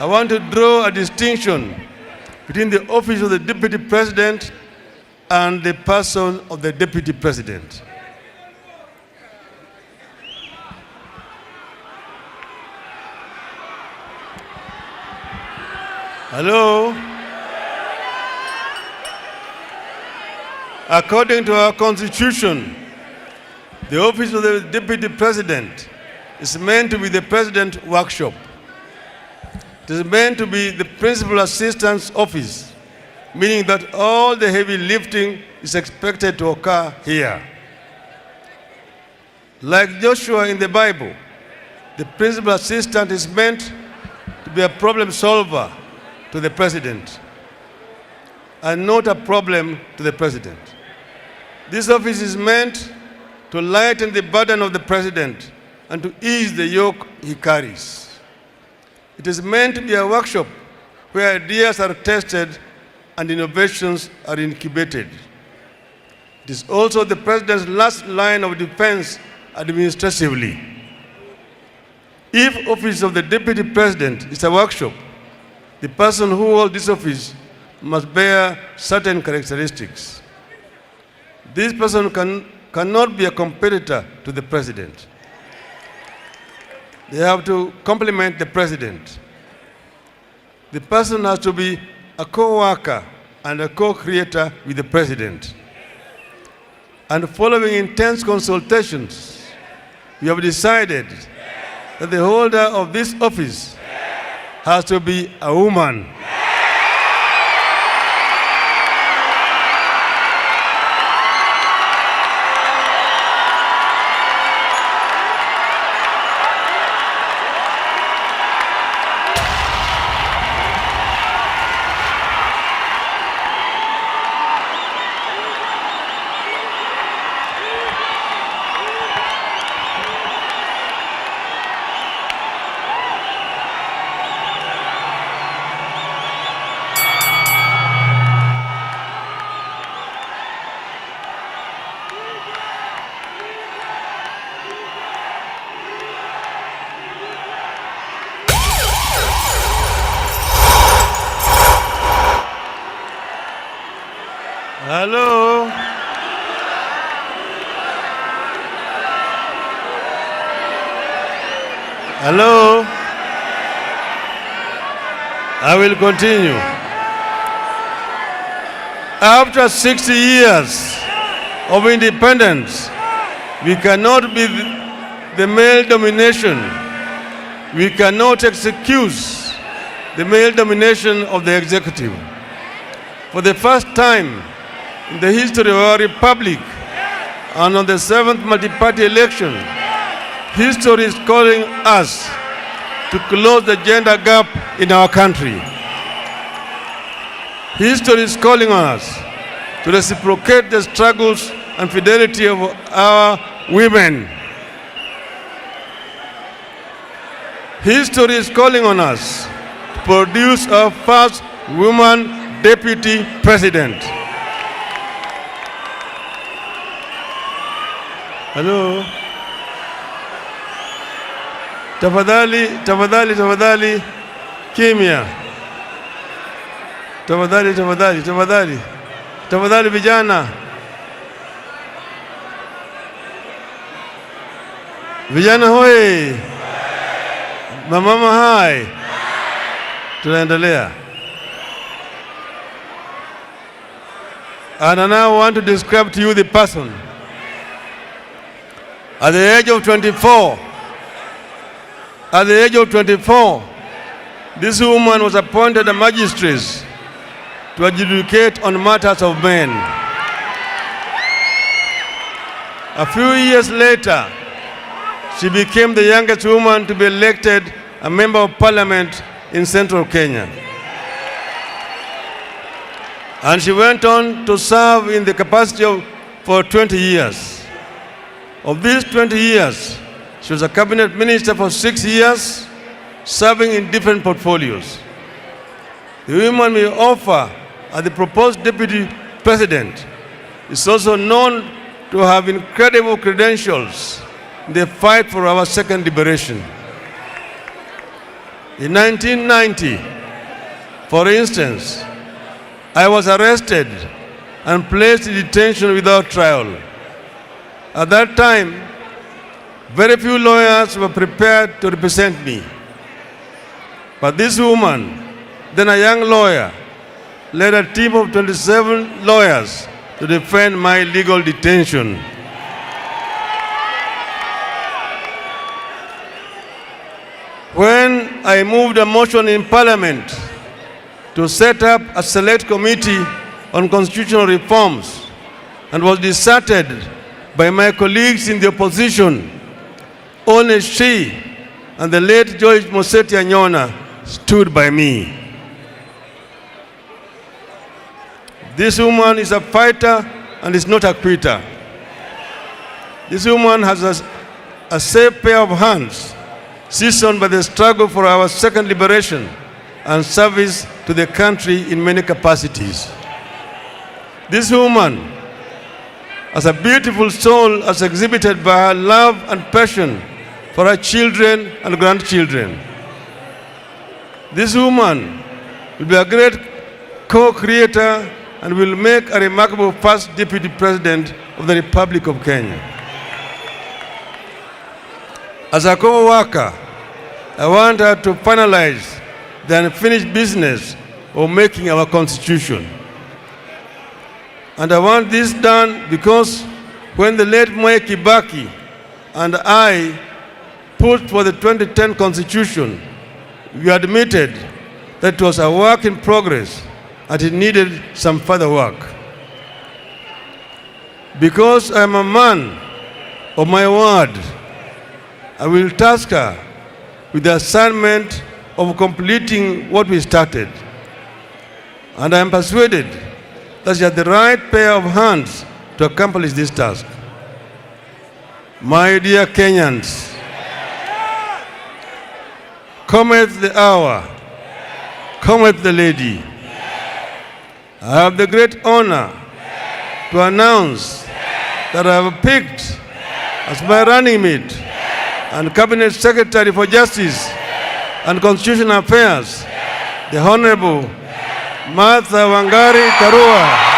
I want to draw a distinction between the office of the Deputy President and the person of the Deputy President. Hello? According to our Constitution, the office of the Deputy President is meant to be the President's workshop. It is meant to be the Principal Assistant's office, meaning that all the heavy lifting is expected to occur here. Like Joshua in the Bible, the Principal Assistant is meant to be a problem solver to the President and not a problem to the President. This office is meant to lighten the burden of the President and to ease the yoke he carries. It is meant to be a workshop where ideas are tested and innovations are incubated. It is also the President's last line of defense administratively. If office of the Deputy President is a workshop, the person who holds this office must bear certain characteristics. This person cannot be a competitor to the President. They have to complement the President. The person has to be a co-worker and a co-creator with the President. And following intense consultations, we have decided that the holder of this office has to be a woman. Hello? Hello? I will continue. After 60 years of independence, we cannot be the male domination. We cannot excuse the male domination of the executive. For the first time in the history of our republic, and on the 7th multi-party election, history is calling us to close the gender gap in our country. History is calling on us to reciprocate the struggles and fidelity of our women. History is calling on us to produce our first woman Deputy President. Hello? Tafadhali, kimya. Tafadhali vijana. Vijana hoi. Mamama hai. Tunaendelea. And I now want to describe to you the person. At the age of 24, this woman was appointed a magistrate to adjudicate on matters of men. A few years later, she became the youngest woman to be elected a member of parliament in central Kenya. And she went on to serve in the capacity for 20 years. Of these 20 years, she was a cabinet minister for 6 years, serving in different portfolios. The woman we offer as the proposed deputy president is also known to have incredible credentials in the fight for our second liberation. In 1990, for instance, I was arrested and placed in detention without trial. At that time, very few lawyers were prepared to represent me. But this woman, then a young lawyer, led a team of 27 lawyers to defend my legal detention. When I moved a motion in Parliament to set up a select committee on constitutional reforms and was deserted by my colleagues in the opposition, only she and the late George Moseti Anyona stood by me. This woman is a fighter and is not a quitter. This woman has a safe pair of hands, seasoned by the struggle for our second liberation and service to the country in many capacities. This woman has a beautiful soul as exhibited by her love and passion for her children and grandchildren. This woman will be a great co-creator and will make a remarkable first Deputy President of the Republic of Kenya. As a co-worker, I want her to finalize the unfinished business of making our Constitution. And I want this done because when the late Mwai Kibaki and I put for the 2010 Constitution, we admitted that it was a work in progress and it needed some further work. Because I am a man of my word, I will task her with the assignment of completing what we started. And I am persuaded that she has the right pair of hands to accomplish this task. My dear Kenyans, cometh the hour, cometh the lady. I have the great honor to announce that I have picked as my running mate and Cabinet Secretary for Justice and Constitutional Affairs, the Honorable Martha Wangari KARUA.